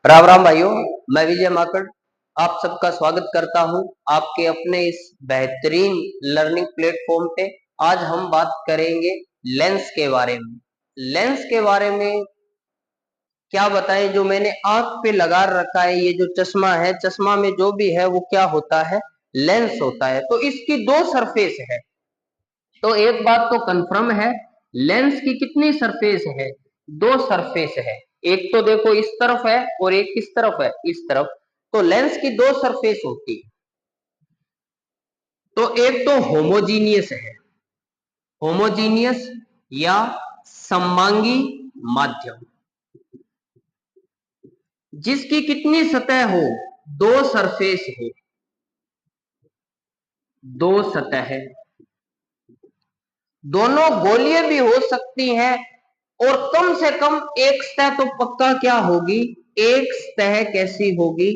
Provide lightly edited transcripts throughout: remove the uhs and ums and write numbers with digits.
राम राम भाइयों, मैं विजय माकड़ आप सबका स्वागत करता हूं आपके अपने इस बेहतरीन लर्निंग प्लेटफॉर्म पे। आज हम बात करेंगे लेंस के बारे में। लेंस के बारे में क्या बताएं, जो मैंने आंख पे लगा रखा है, ये जो चश्मा है, चश्मा में जो भी है वो क्या होता है, लेंस होता है। तो इसकी दो सरफेस है। तो एक बात तो कंफर्म है, लेंस की कितनी सरफेस है? दो सरफेस है। एक तो देखो इस तरफ है और एक किस तरफ है, इस तरफ। तो लेंस की दो सरफेस होती है। तो एक तो होमोजीनियस है, होमोजीनियस या सममांगी माध्यम, जिसकी कितनी सतह हो? दो सरफेस हो, दो सतह है। दोनों गोलीय भी हो सकती हैं और कम से कम एक सतह तो पक्का क्या होगी? एक सतह कैसी होगी?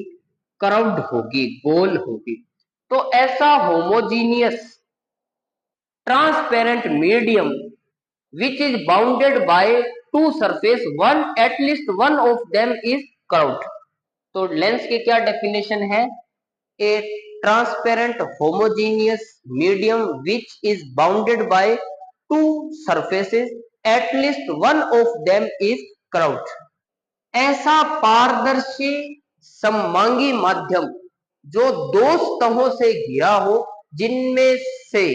कर्व्ड होगी, गोल होगी। तो ऐसा homogeneous transparent medium which is bounded by two surface, one at least one of them is curved। तो लेंस की क्या डेफिनेशन है? ए transparent homogeneous medium which is bounded by two surfaces, at least one of them is curved। ऐसा पारदर्शी सममांगी माध्यम जो दो सतहों से घिरा हो, जिनमें से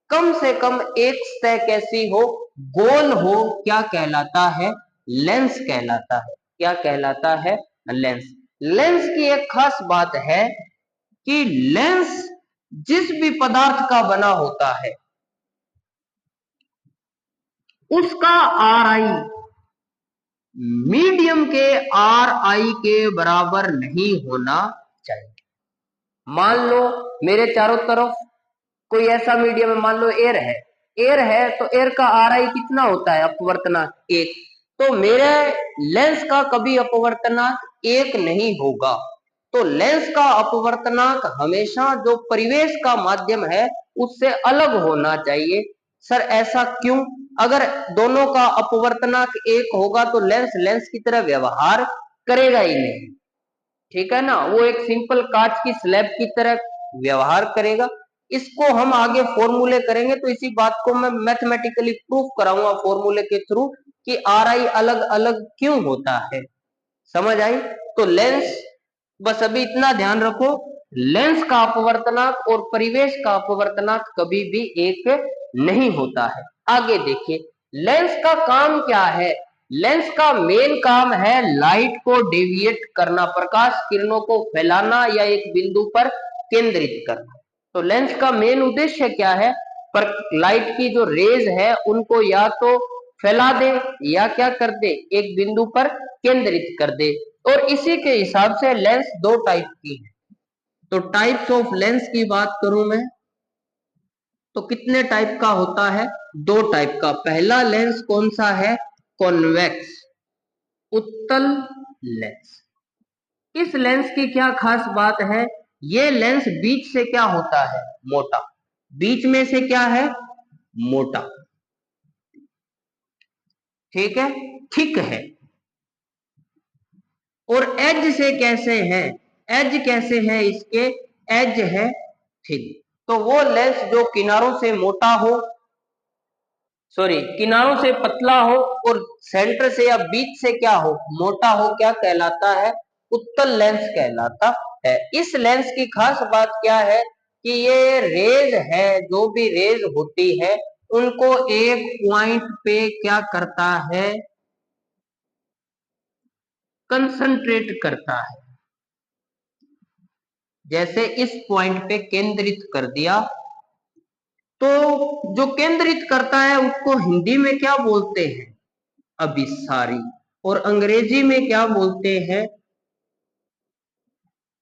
कम एक सतह कैसी हो? गोल हो, क्या कहलाता है? लेंस कहलाता है। क्या कहलाता है? लेंस। लेंस की एक खास बात है कि लेंस जिस भी पदार्थ का बना होता है उसका आर आई मीडियम के आर आई के बराबर नहीं होना चाहिए। मान लो मेरे चारों तरफ कोई ऐसा मीडियम है, मान लो एयर है। एयर है तो एयर का आर आई कितना होता है? अपवर्तनांक 1। तो मेरे लेंस का कभी अपवर्तनांक 1 नहीं होगा। तो लेंस का अपवर्तनांक हमेशा जो परिवेश का माध्यम है उससे अलग होना चाहिए। सर ऐसा क्यों? अगर दोनों का अपवर्तनांक 1 होगा तो लेंस लेंस की तरह व्यवहार करेगा ही नहीं, ठीक है ना। वो एक सिंपल कांच की स्लैब की तरह व्यवहार करेगा। इसको हम आगे फॉर्मूले करेंगे तो इसी बात को मैं मैथमेटिकली प्रूफ कराऊंगा फॉर्मूले के थ्रू कि आर आई अलग अलग क्यों होता है। समझ आई? तो लेंस, बस अभी इतना ध्यान रखो, लेंस का अपवर्तनांक और परिवेश का अपवर्तनांक कभी भी एक नहीं होता है। आगे देखिए, लेंस का काम क्या है? लेंस का मेन काम है लाइट को डेविएट करना, प्रकाश किरणों को फैलाना या एक बिंदु पर केंद्रित करना। तो लेंस का मेन उद्देश्य क्या है? पर लाइट की जो रेज है उनको या तो फैला दे या क्या कर दे, एक बिंदु पर केंद्रित कर दे। और इसी के हिसाब से लेंस दो टाइप की है। तो टाइप्स ऑफ लेंस की बात करूं मैं तो कितने टाइप का होता है? दो टाइप का। पहला लेंस कौन सा है? कॉन्वेक्स, उत्तल लेंस। इस लेंस की क्या खास बात है? ये लेंस बीच से क्या होता है? मोटा। बीच में से क्या है? मोटा, ठीक है, थिक है। और एज से कैसे है? एज कैसे है इसके? एज है थिन। तो वो लेंस जो किनारों से मोटा हो, सॉरी किनारों से पतला हो और सेंटर से या बीच से क्या हो? मोटा हो, क्या कहलाता है? उत्तल लेंस कहलाता है। इस लेंस की खास बात क्या है कि ये रेज है, जो भी रेज होती है उनको एक पॉइंट पे क्या करता है? कंसंट्रेट करता है। जैसे इस पॉइंट पे केंद्रित कर दिया, तो जो केंद्रित करता है उसको हिंदी में क्या बोलते हैं? अभिसारी। और अंग्रेजी में क्या बोलते हैं?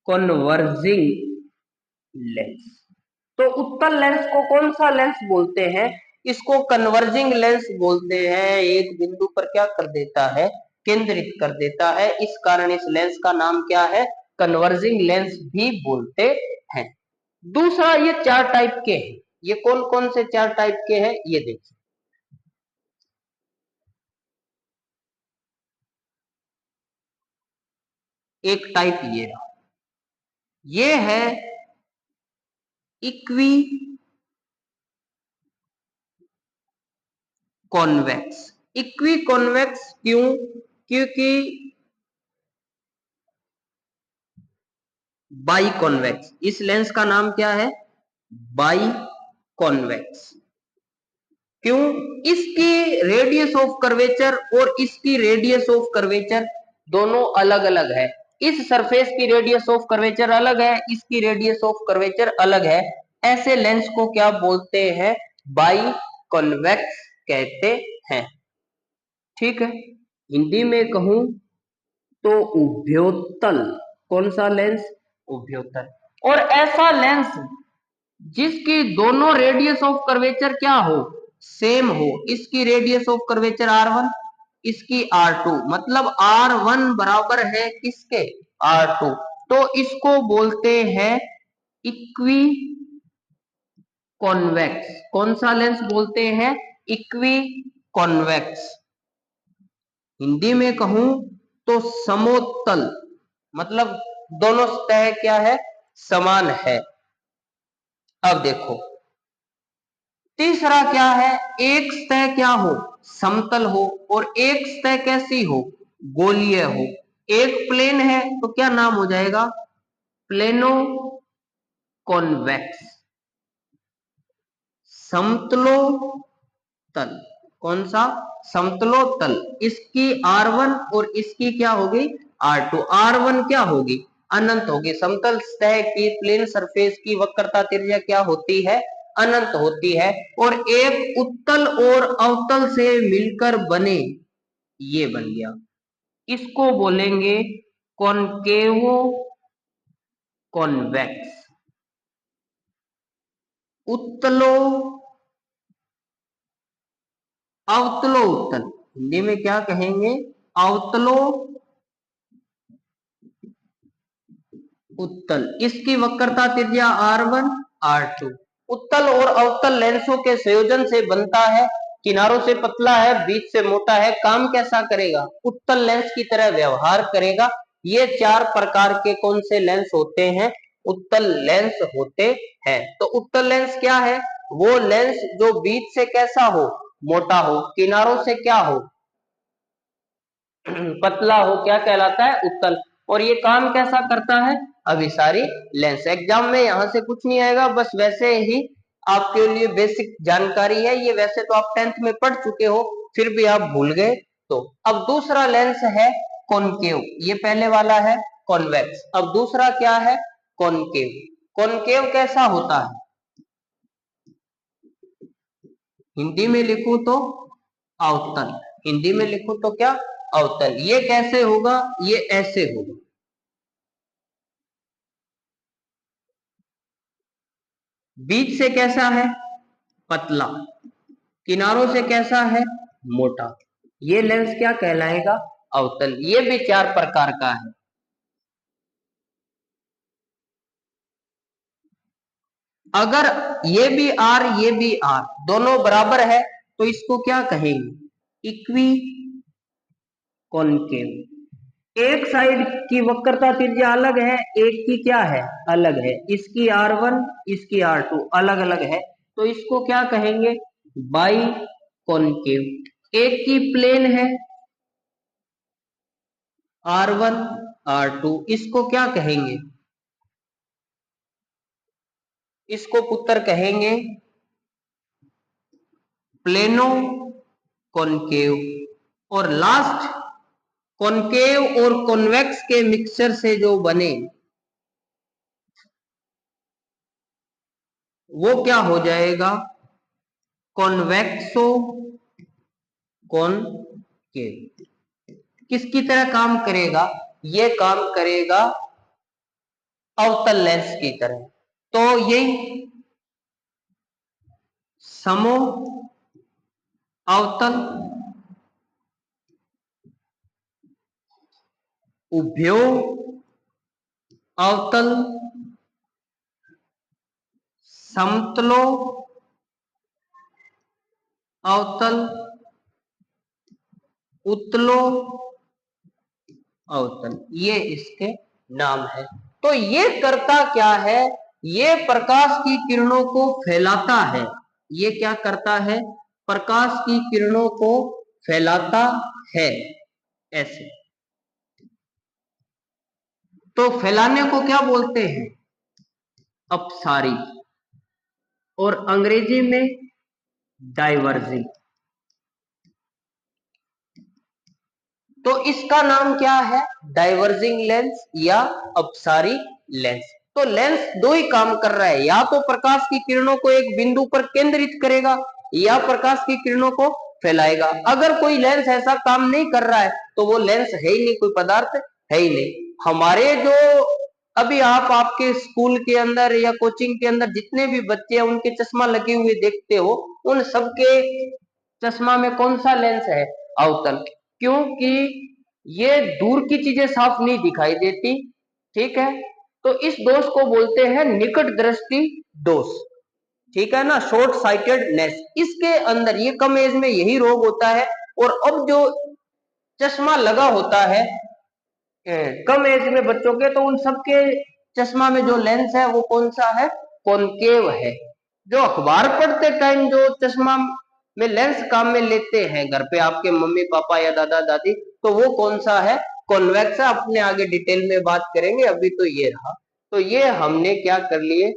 Converging lens. तो उत्तल लेंस को कौन सा लेंस बोलते हैं? इसको कन्वर्जिंग लेंस बोलते हैं। एक बिंदु पर क्या कर देता है? केंद्रित कर देता है। इस कारण इस लेंस का नाम क्या है? कन्वर्जिंग लेंस भी बोलते हैं। दूसरा, ये चार टाइप के हैं। ये कौन कौन से चार टाइप के हैं ये देखिए। एक टाइप ये रहा, ये है इक्वी कॉन्वेक्स। इक्वी कॉन्वेक्स क्यों? क्योंकि बाई कॉन्वेक्स, इस लेंस का नाम क्या है? By convex. क्यों? इसकी रेडियस ऑफ कर्वेचर और इसकी रेडियस ऑफ कर्वेचर दोनों अलग अलग है। इस सरफेस की रेडियस ऑफ कर्वेचर अलग है, इसकी रेडियस ऑफ कर्वेचर अलग है। ऐसे लेंस को क्या बोलते हैं? बाई कॉन्वेक्स कहते हैं। ठीक है, हिंदी में कहूं तो उभयोतल। कौन सा लेंस? उभयोतल। और ऐसा लेंस जिसकी दोनों रेडियस ऑफ कर्वेचर क्या हो? सेम हो। इसकी रेडियस ऑफ कर्वेचर R1, इसकी R2, मतलब R1 बराबर है किसके? R2। तो इसको बोलते हैं इक्वी कॉन्वेक्स। कौन सा लेंस बोलते हैं? Equi convex. हिंदी में कहूं तो समोत्तल, मतलब दोनों सतह क्या है? समान है। अब देखो तीसरा क्या है? एक सतह क्या हो? समतल हो। और एक सतह कैसी हो? गोलीय हो। एक प्लेन है तो क्या नाम हो जाएगा? Plano convex. समतलो तल। कौन सा? समतलोतल। इसकी R1 और इसकी क्या होगी? R2। R1 क्या होगी? अनंत होगी। समतल सतह की, प्लेन सरफेस की वक्रता त्रिज्या क्या होती है? अनंत होती है। और एक उत्तल और अवतल से मिलकर बने, ये बन गया, इसको बोलेंगे कॉनकेवो कॉन्वेक्स। उत्तलो अवतलो उत्तल, हिंदी में क्या कहेंगे? अवतलो उत्तल। इसकी वक्रता त्रिज्या R1 R2। उत्तल और अवतल लेंसों के संयोजन से बनता है। किनारों से पतला है, बीच से मोटा है। काम कैसा करेगा? उत्तल लेंस की तरह व्यवहार करेगा। ये चार प्रकार के कौन से लेंस होते हैं? उत्तल लेंस होते हैं। तो उत्तल लेंस क्या है? वो लेंस जो बीच से कैसा हो? मोटा हो। किनारों से क्या हो? पतला हो, क्या कहलाता है? उत्तल। और ये काम कैसा करता है? अभिसारी लेंस। एग्जाम में यहां से कुछ नहीं आएगा, बस वैसे ही आपके लिए बेसिक जानकारी है ये। वैसे तो आप 10th में पढ़ चुके हो, फिर भी आप भूल गए तो। अब दूसरा लेंस है कॉनकेव। ये पहले वाला है कॉन्वेक्स, अब दूसरा क्या है? कॉनकेव। कॉनकेव कैसा होता है? हिंदी में लिखूं तो अवतल। हिंदी में लिखूं तो क्या? अवतल। ये कैसे होगा? ये ऐसे होगा। बीच से कैसा है? पतला। किनारों से कैसा है? मोटा। ये लेंस क्या कहलाएगा? अवतल। ये भी चार प्रकार का है। अगर ये भी R ये भी R दोनों बराबर है तो इसको क्या कहेंगे? Equi concave. एक साइड की वक्रता त्रिज्या अलग है, एक की क्या है? अलग है। इसकी R1 इसकी R2 अलग अलग है, तो इसको क्या कहेंगे? By concave. एक की प्लेन है R1 R2, इसको क्या कहेंगे? इसको पुत्र कहेंगे प्लेनो कॉनकेव। और लास्ट कॉनकेव और कॉन्वेक्स के मिक्सचर से जो बने वो क्या हो जाएगा? कॉन्वेक्सो कॉनकेव। किसकी तरह काम करेगा? ये काम करेगा अवतल लेंस की तरह। तो यही समो अवतल, उभयो अवतल, समतलो अवतल, उत्तलो अवतल, ये इसके नाम है। तो ये करता क्या है, ये प्रकाश की किरणों को फैलाता है। ये क्या करता है, प्रकाश की किरणों को फैलाता है, ऐसे। तो फैलाने को क्या बोलते हैं, अपसारी, और अंग्रेजी में डाइवर्जिंग। तो इसका नाम क्या है, डाइवर्जिंग लेंस या अपसारी लेंस। तो लेंस दो ही काम कर रहा है, या तो प्रकाश की किरणों को एक बिंदु पर केंद्रित करेगा या प्रकाश की किरणों को फैलाएगा। अगर कोई लेंस ऐसा काम नहीं कर रहा है तो वो लेंस है ही नहीं, कोई पदार्थ है ही नहीं। हमारे जो अभी आप आपके स्कूल के अंदर या कोचिंग के अंदर जितने भी बच्चे हैं उनके चश्मा लगे हुए देखते हो, उन सबके चश्मा में कौन सा लेंस है, अवतल। क्योंकि ये दूर की चीजें साफ नहीं दिखाई देती, ठीक है। तो इस दोष को बोलते हैं निकट दृष्टि दोष, ठीक है ना, शॉर्ट साइटेडनेस। इसके अंदर ये कम एज में यही रोग होता है। और अब जो चश्मा लगा होता है कम एज में बच्चों के, तो उन सबके चश्मा में जो लेंस है वो कौन सा है, कॉनकेव है। जो अखबार पढ़ते टाइम जो चश्मा में लेंस काम में लेते हैं घर पे आपके मम्मी पापा या दादा दादी, तो वो कौन सा है, कॉन्वेक्स है। अपने आगे डिटेल में बात करेंगे, अभी तो ये रहा। तो ये हमने क्या कर लिए,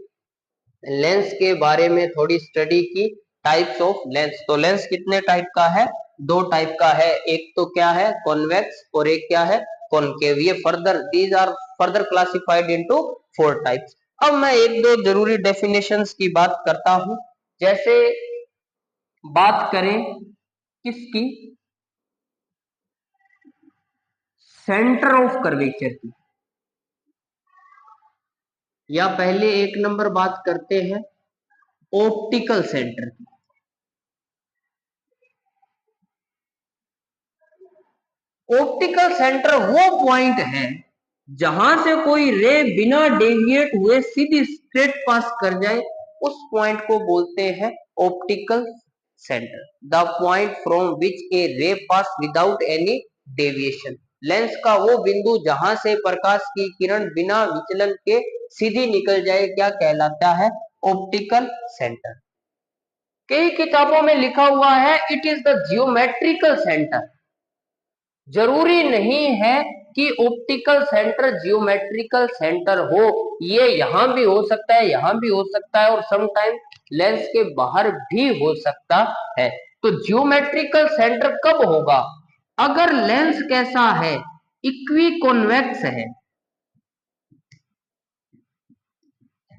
लेंस के बारे में थोड़ी स्टडी की, टाइप्स ऑफ लेंस। तो लेंस कितने टाइप का है, दो टाइप का है, एक तो क्या है कॉन्वेक्स और एक क्या है कॉनकेव। ये further these are further classified into 4 types. अब मैं एक दो जरूरी डेफिनेशंस की बात करता हूं। जैसे बात करें किसकी, सेंटर ऑफ कर्वेचर की, या पहले एक नंबर बात करते हैं ऑप्टिकल सेंटर की। ऑप्टिकल सेंटर वो पॉइंट है जहां से कोई रे बिना डेविएट हुए सीधी स्ट्रेट पास कर जाए, उस पॉइंट को बोलते हैं optical centre. The point from which a ray pass without any deviation. Lens का वो बिंदु जहां से प्रकाश की किरण बिना विचलन के सीधी निकल जाए, क्या कहलाता है, ऑप्टिकल सेंटर। कई किताबों में लिखा हुआ है it is the geometrical centre. जरूरी नहीं है कि ऑप्टिकल सेंटर जियोमेट्रिकल सेंटर हो, ये यहां भी हो सकता है, यहां भी हो सकता है, और समटाइम लेंस के बाहर भी हो सकता है। तो जियोमेट्रिकल सेंटर कब होगा, अगर लेंस कैसा है, इक्वी कॉन्वेक्स है,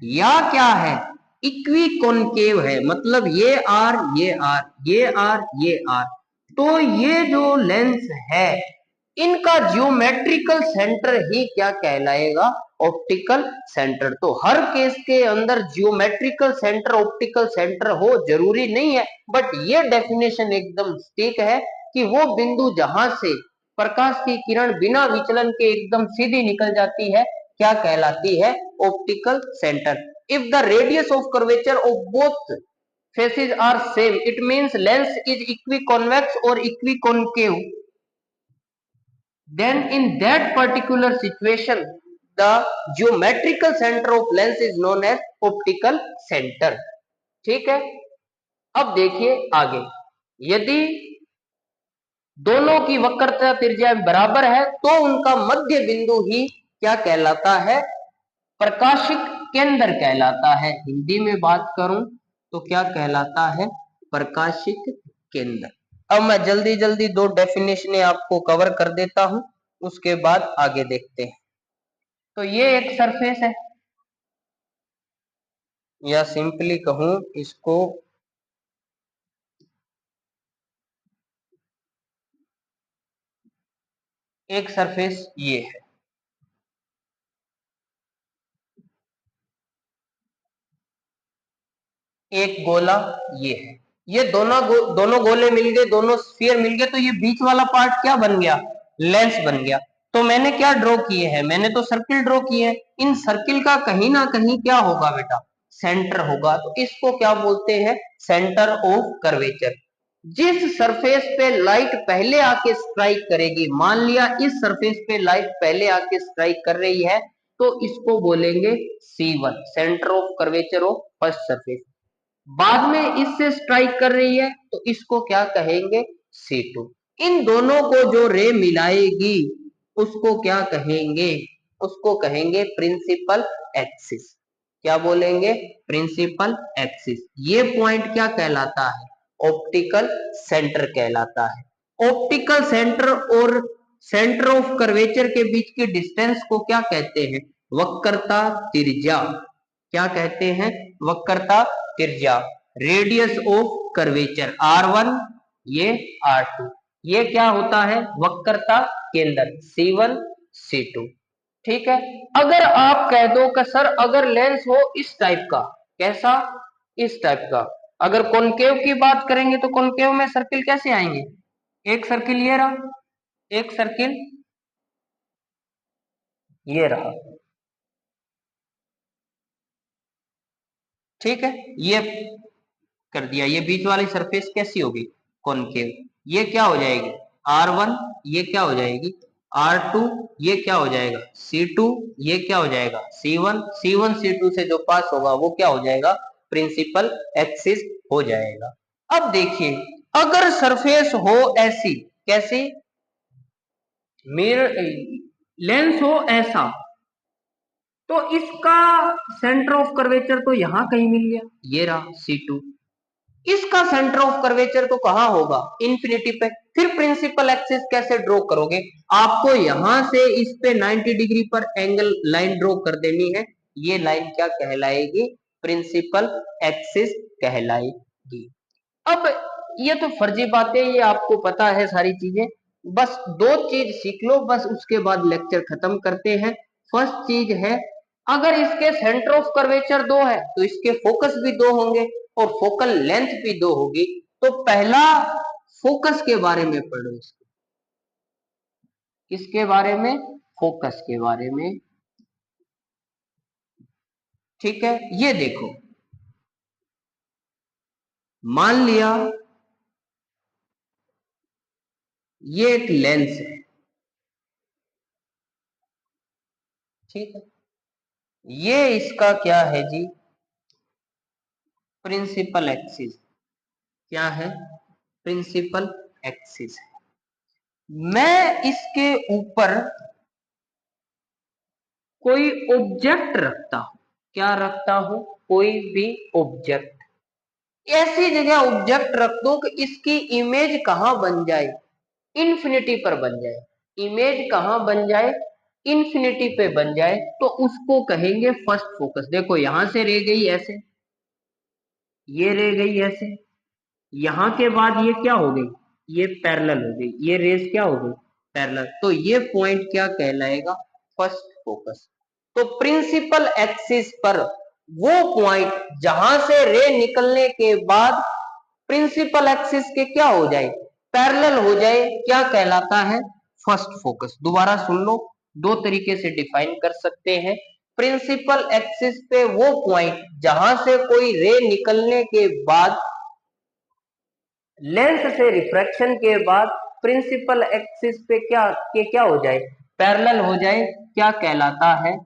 या क्या है, इक्वी कॉनकेव है। मतलब ये आर ये आर ये आर ये आर। तो ये जो लेंस है इनका जियोमेट्रिकल सेंटर ही क्या कहलाएगा, ऑप्टिकल सेंटर। तो हर केस के अंदर जियोमेट्रिकल सेंटर ऑप्टिकल सेंटर हो जरूरी नहीं है, बट ये डेफिनेशन एकदम ठीक है कि वो बिंदु जहां से प्रकाश की किरण बिना विचलन के एकदम सीधी निकल जाती है, क्या कहलाती है, optical centre. If the radius of curvature of both faces are same, it means lens is equiconvex or equiconcave, then in that particular situation the geometrical center of lens is known as optical center। ठीक है। अब देखिए आगे, यदि दोनों की वक्रता त्रिज्या बराबर है तो उनका मध्य बिंदु ही क्या कहलाता है, प्रकाशिक केंद्र कहलाता है। हिंदी में बात करूं तो क्या कहलाता है, प्रकाशिक केंद्र। अब मैं जल्दी जल्दी दो डेफिनेशन आपको कवर कर देता हूं, उसके बाद आगे देखते हैं। तो ये एक सरफेस है, या सिंपली कहूं इसको एक सरफेस ये है, एक गोला ये है। ये दोनों गोले मिल गए, दोनों स्फीयर मिल गए, तो ये बीच वाला पार्ट क्या बन गया, लेंस बन गया। तो मैंने क्या ड्रॉ किए हैं, मैंने तो सर्किल ड्रॉ किए हैं। इन सर्किल का कहीं ना कहीं क्या होगा बेटा, सेंटर होगा। तो इसको क्या बोलते हैं, सेंटर ऑफ कर्वेचर। जिस सरफेस पे लाइट पहले आके स्ट्राइक करेगी, मान लिया इस सरफेस पे लाइट पहले आके स्ट्राइक कर रही है, तो इसको बोलेंगे C1, centre of curvature of first surface. बाद में इससे स्ट्राइक कर रही है तो इसको क्या कहेंगे, C2। इन दोनों को जो रे मिलाएगी उसको क्या कहेंगे, उसको कहेंगे प्रिंसिपल एक्सिस। क्या बोलेंगे, प्रिंसिपल एक्सिस। ये पॉइंट क्या कहलाता है, ऑप्टिकल सेंटर कहलाता है। ऑप्टिकल सेंटर और सेंटर ऑफ कर्वेचर के बीच की डिस्टेंस को क्या कहते हैं, वक्रता त्रिज्या। क्या कहते हैं, वक्रता त्रिज्या। रेडियस ऑफ कर्वेचर R1, ये R2, ये क्या होता है, वक्रता केंद्र C1 C2। ठीक है। अगर आप कह दो कि सर अगर लेंस हो इस टाइप का, कैसा, इस टाइप का, अगर कॉनकेव की बात करेंगे तो कॉनकेव में सर्किल कैसे आएंगे, एक सर्किल ये रहा, एक सर्किल ये रहा। ठीक है, ये कर दिया। ये बीच वाली सरफेस कैसी होगी, कॉनकेव। ये क्या हो जाएगी R1, ये क्या हो जाएगी R2, ये क्या हो जाएगा C2, ये क्या हो जाएगा C1। C1 C2 से जो पास होगा वो क्या हो जाएगा, प्रिंसिपल एक्सिस हो जाएगा। अब देखिए, अगर सरफेस हो ऐसी, कैसी, मिरर लेंस हो ऐसा, तो इसका सेंटर ऑफ कर्वेचर तो यहां कहीं मिल गया, ये रहा C2। इसका सेंटर ऑफ कर्वेचर तो कहां होगा, इंफिनिटी पे। फिर प्रिंसिपल एक्सिस कैसे ड्रॉ करोगे, आपको यहां से इस पे 90 डिग्री पर एंगल लाइन ड्रॉ कर देनी है। ये लाइन क्या कहलाएगी, प्रिंसिपल एक्सिस कहलाएगी। अब ये तो फर्जी बातें, ये आपको पता है सारी चीजें। बस दो चीज सीख लो, बस उसके बाद लेक्चर खत्म करते हैं। फर्स्ट चीज है, अगर इसके सेंटर ऑफ कर्वेचर दो है तो इसके फोकस भी दो होंगे और फोकल लेंथ भी दो होगी। तो पहला फोकस के बारे में पढ़ो, किसके बारे में, फोकस के बारे में। ठीक है, ये देखो, मान लिया ये एक लेंस है, ठीक है, ये इसका क्या है जी, प्रिंसिपल एक्सिस। क्या है, प्रिंसिपल एक्सिस है। मैं इसके ऊपर कोई ऑब्जेक्ट रखता हूं, क्या रखता हूं, कोई भी ऑब्जेक्ट। ऐसी जगह ऑब्जेक्ट रख दो कि इसकी इमेज कहां बन जाए, इन्फिनिटी पर बन जाए। इमेज कहां बन जाए, इन्फिनिटी पे बन जाए, तो उसको कहेंगे फर्स्ट फोकस। देखो यहां से रे गई ऐसे, ये रे गई ऐसे, यहां के बाद ये क्या हो गई, ये पैरेलल हो गई, ये रेस क्या हो गई, पैरेलल। तो ये पॉइंट क्या कहलाएगा, फर्स्ट फोकस। तो प्रिंसिपल एक्सिस पर वो पॉइंट जहां से रे निकलने के बाद प्रिंसिपल एक्सिस के क्या हो जाए, पैरेलल हो जाए, क्या कहलाता है, फर्स्ट फोकस। दोबारा सुन लो, दो तरीके से डिफाइन कर सकते हैं। प्रिंसिपल एक्सिस पे वो पॉइंट जहां से कोई रे निकलने के बाद, लेंस से रिफ्रैक्शन के बाद प्रिंसिपल एक्सिस पे क्या हो जाए, पैरेलल हो जाए, क्या कहलाता है,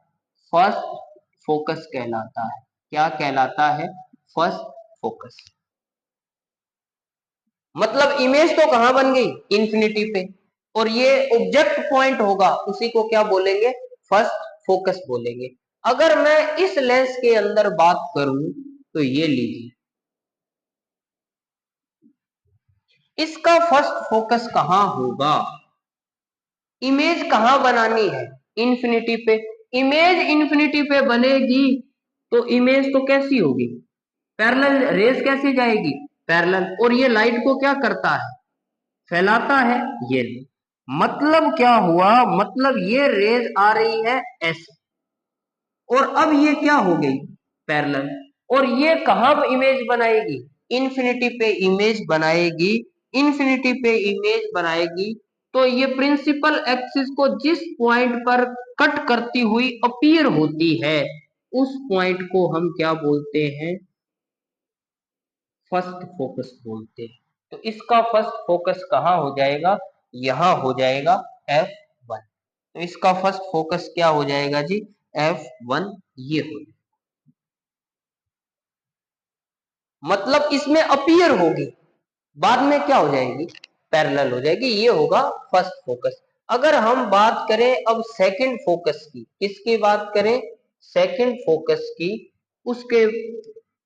फर्स्ट फोकस कहलाता है। क्या कहलाता है, फर्स्ट फोकस। मतलब इमेज तो कहां बन गई, इन्फिनिटी पे, और ये ऑब्जेक्ट पॉइंट होगा उसी को क्या बोलेंगे, फर्स्ट फोकस बोलेंगे। अगर मैं इस लेंस के अंदर बात करूं तो ये लीजिए, इसका फर्स्ट फोकस कहां होगा, इमेज कहां बनानी है, इन्फिनिटी पे। इमेज इन्फिनिटी पे बनेगी तो इमेज तो कैसी होगी, पैरेलल, रेस कैसे जाएगी, पैरेलल। और ये लाइट को क्या करता है, फैलाता है, ये मतलब क्या हुआ, मतलब ये रेज आ रही है ऐसे, और अब ये क्या हो गई, पैरेलल। और ये कहां पर इमेज बनाएगी, इन्फिनिटी पे इमेज बनाएगी, इन्फिनिटी पे इमेज बनाएगी। तो ये प्रिंसिपल एक्सिस को जिस पॉइंट पर कट करती हुई अपीयर होती है उस पॉइंट को हम क्या बोलते हैं, फर्स्ट फोकस बोलते हैं। तो इसका फर्स्ट फोकस कहाँ हो जाएगा, यहां हो जाएगा F1। तो इसका फर्स्ट फोकस क्या हो जाएगा जी, F1 ये हो जाएगा। मतलब इसमें अपीयर होगी, बाद में क्या हो जाएगी, पैरेलल हो जाएगी। ये होगा फर्स्ट फोकस। अगर हम बात करें अब सेकंड फोकस की, किसकी बात करें, सेकंड फोकस की, उसके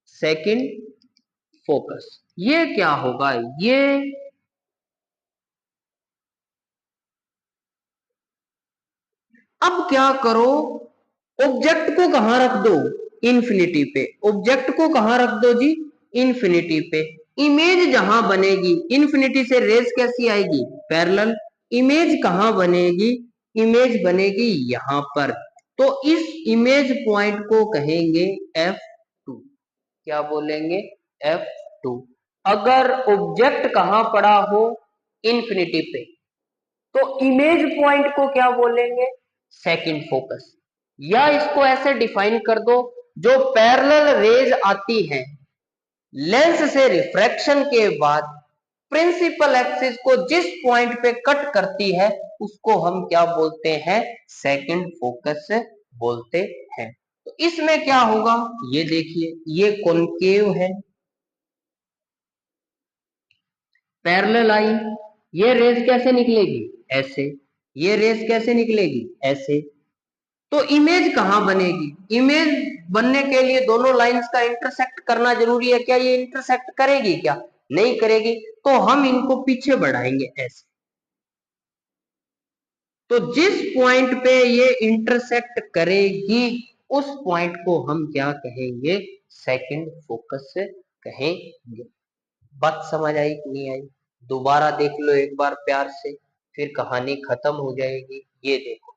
सेकंड फोकस ये क्या होगा, ये अब क्या करो, ऑब्जेक्ट को कहां रख दो, इन्फिनिटी पे। ऑब्जेक्ट को कहां रख दो जी, इन्फिनिटी पे। इमेज जहां बनेगी, इन्फिनिटी से रेज कैसी आएगी, पैरेलल। इमेज कहां बनेगी, इमेज बनेगी यहां पर। तो इस इमेज पॉइंट को कहेंगे F2। क्या बोलेंगे, F2। अगर ऑब्जेक्ट कहां पड़ा हो, इन्फिनिटी पे, तो इमेज पॉइंट को क्या बोलेंगे, सेकंड फोकस। या इसको ऐसे डिफाइन कर दो, जो पैरेलल रेज आती हैं लेंस से रिफ्रैक्शन के बाद प्रिंसिपल एक्सिस को जिस पॉइंट पे कट करती है, उसको हम क्या बोलते हैं, सेकंड फोकस बोलते हैं। तो इसमें क्या होगा, ये देखिए, ये कॉनकेव है, पैरेलल आई, ये रेज कैसे निकलेगी, ऐसे। ये रेज कैसे निकलेगी, ऐसे। तो इमेज कहां बनेगी, इमेज बनने के लिए दोनों लाइंस का इंटरसेक्ट करना जरूरी है। क्या ये इंटरसेक्ट करेगी, क्या नहीं करेगी। तो हम इनको पीछे बढ़ाएंगे ऐसे। तो जिस पॉइंट पे ये इंटरसेक्ट करेगी, उस पॉइंट को हम क्या कहेंगे, सेकंड फोकस कहेंगे। बात समझ आई कि नहीं आई, दोबारा देख लो एक बार प्यार से, फिर कहानी खत्म हो जाएगी। ये देखो,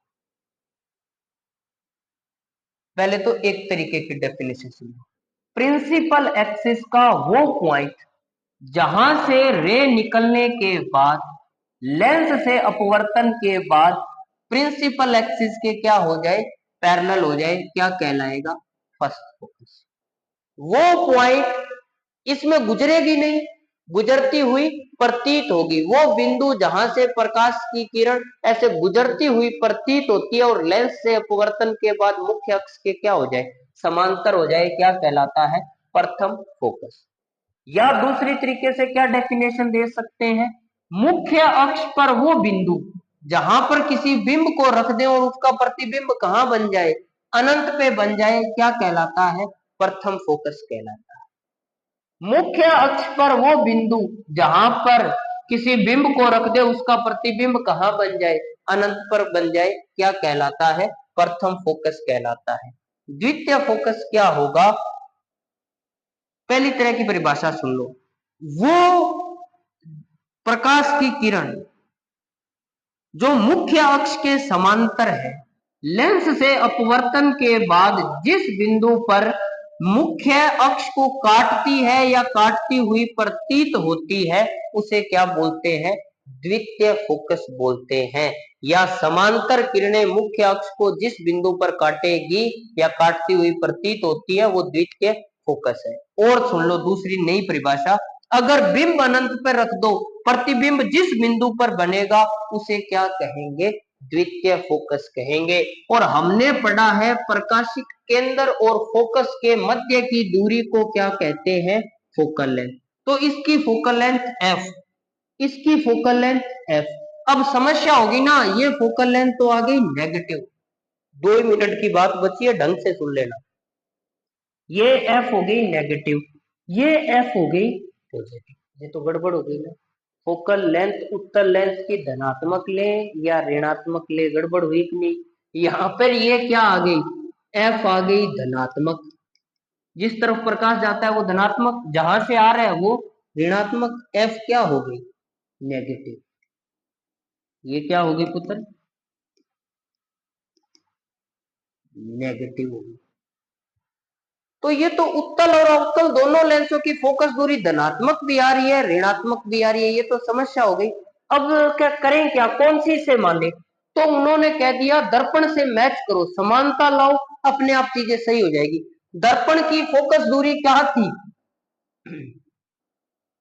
पहले तो एक तरीके की डेफिनेशन सुनो। प्रिंसिपल एक्सिस का वो पॉइंट जहां से रे निकलने के बाद, लेंस से अपवर्तन के बाद प्रिंसिपल एक्सिस के क्या हो जाए, पैरेलल हो जाए, क्या कहलाएगा, फर्स्ट फोकस। वो पॉइंट इसमें गुजरेगी नहीं, गुजरती हुई प्रतीत होगी। वो बिंदु जहां से प्रकाश की किरण ऐसे गुजरती हुई प्रतीत होती है और लेंस से अपवर्तन के बाद मुख्य अक्ष के क्या हो जाए, समांतर हो जाए, क्या कहलाता है, प्रथम फोकस। या दूसरी तरीके से क्या डेफिनेशन दे सकते हैं, मुख्य अक्ष पर वो बिंदु जहां पर किसी बिंब को रख दें और उसका प्रतिबिंब कहां बन जाए, अनंत पे बन जाए, क्या कहलाता है, प्रथम फोकस कहलाता है। मुख्य अक्ष पर वो बिंदु जहां पर किसी बिंब को रख दे, उसका प्रतिबिंब कहां बन जाए, अनंत पर बन जाए, क्या कहलाता है, प्रथम फोकस कहलाता है। द्वितीय फोकस क्या होगा, पहली तरह की परिभाषा सुन लो। वो प्रकाश की किरण जो मुख्य अक्ष के समांतर है, लेंस से अपवर्तन के बाद जिस बिंदु पर मुख्य अक्ष को काटती है या काटती हुई प्रतीत होती है, उसे क्या बोलते हैं, द्वितीय फोकस बोलते हैं। या समांतर किरणें मुख्य अक्ष को जिस बिंदु पर काटेगी या काटती हुई प्रतीत होती है, वो द्वितीय फोकस है। और सुन लो दूसरी नई परिभाषा, अगर बिंब अनंत पर रख दो, प्रतिबिंब जिस बिंदु पर बनेगा, उसे क्या कहेंगे, द्वितीय फोकस कहेंगे। और हमने पढ़ा है प्रकाशिक केंद्र और फोकस के मध्य की दूरी को क्या कहते हैं, फोकल लेंथ। तो इसकी फोकल लेंथ f, इसकी फोकल लेंथ f। अब समस्या होगी ना, ये फोकल लेंथ तो आ गई नेगेटिव। 2 मिनट की बात बची है, ढंग से सुन लेना। ये f हो गई नेगेटिव, ये f हो गई पॉजिटिव। ये तो गड़बड़ हो गई ना। फोकल लेंथ उत्तल लेंस की धनात्मक ले या ऋणात्मक ले, गड़बड़ हुई कि नहीं। यहाँ पर ये क्या आ गई, f आ गई धनात्मक। जिस तरफ प्रकाश जाता है वो धनात्मक, जहां से आ रहा है वो ऋणात्मक। f क्या हो गई, नेगेटिव। ये क्या हो गई पुत्र, नेगेटिव हो गई। तो ये तो उत्तल और अवतल दोनों लेंसों की फोकस दूरी धनात्मक भी आ रही है, ऋणात्मक भी आ रही है। ये तो समस्या हो गई। अब क्या करें, क्या कौन सी से माने। तो उन्होंने कह दिया दर्पण से मैच करो, समानता लाओ, अपने आप चीजें सही हो जाएगी। दर्पण की फोकस दूरी क्या थी,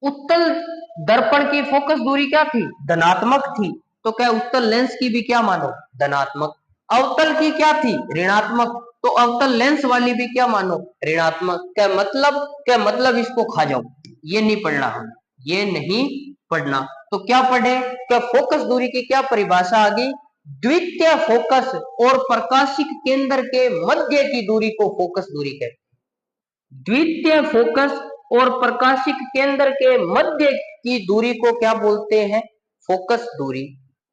उत्तल दर्पण की फोकस दूरी क्या थी? धनात्मक थी। तो क्या उत्तल लेंस की भी क्या मानो? धनात्मक। अवतल की क्या थी? ऋणात्मक। तो अवतल लेंस वाली भी क्या मानो? ऋणात्मक। क्या मतलब इसको खा जाओ, ये नहीं पढ़ना हम, ये नहीं पढ़ना। तो क्या पढ़े? क्या फोकस दूरी की क्या परिभाषा आ गई? द्वितीय फोकस और प्रकाशिक केंद्र के मध्य की दूरी को फोकस दूरी कहते हैं। द्वितीय फोकस और प्रकाशिक केंद्र के मध्य की दूरी को क्या बोलते हैं? फोकस दूरी।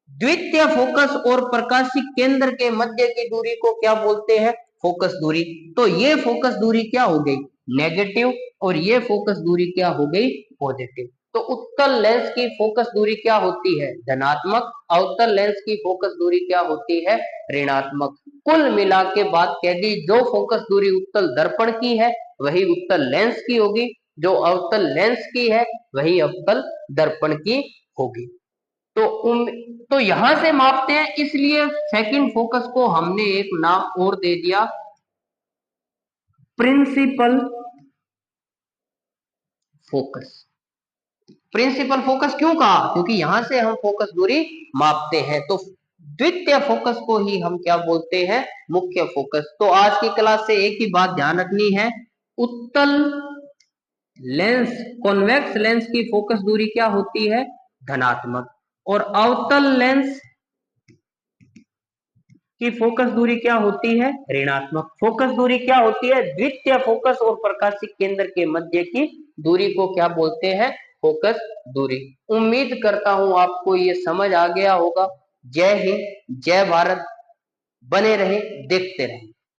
द्वितीय फोकस और प्रकाशिक केंद्र के मध्य की दूरी को क्या बोलते हैं? फोकस दूरी। तो ये फोकस दूरी क्या हो गई? नेगेटिव। और ये फोकस दूरी क्या हो गई? पॉजिटिव। तो उत्तल लेंस की फोकस दूरी क्या होती है? धनात्मक। अवतल लेंस की फोकस दूरी क्या होती है? ऋणात्मक। कुल मिला के बात कह दी, जो फोकस दूरी उत्तल दर्पण की है वही उत्तल लेंस की होगी, जो अवतल लेंस की है वही अवतल दर्पण की होगी। तो तो यहां से मापते हैं, इसलिए सेकंड फोकस को हमने एक नाम और दे दिया, प्रिंसिपल फोकस। प्रिंसिपल फोकस क्यों कहा? क्योंकि यहां से हम फोकस दूरी मापते हैं। तो द्वितीय फोकस को ही हम क्या बोलते हैं? मुख्य फोकस। तो आज की क्लास से एक ही बात ध्यान रखनी है, उत्तल लेंस, कॉन्वेक्स लेंस की फोकस दूरी क्या होती है? धनात्मक। और अवतल लेंस की फोकस दूरी क्या होती है? ऋणात्मक। फोकस दूरी क्या होती है? द्वितीय फोकस और प्रकाशिक केंद्र के मध्य की दूरी को क्या बोलते हैं? फोकस दूरी। उम्मीद करता हूं आपको ये समझ आ गया होगा। जय हिंद, जय भारत। बने रहे, देखते रहे।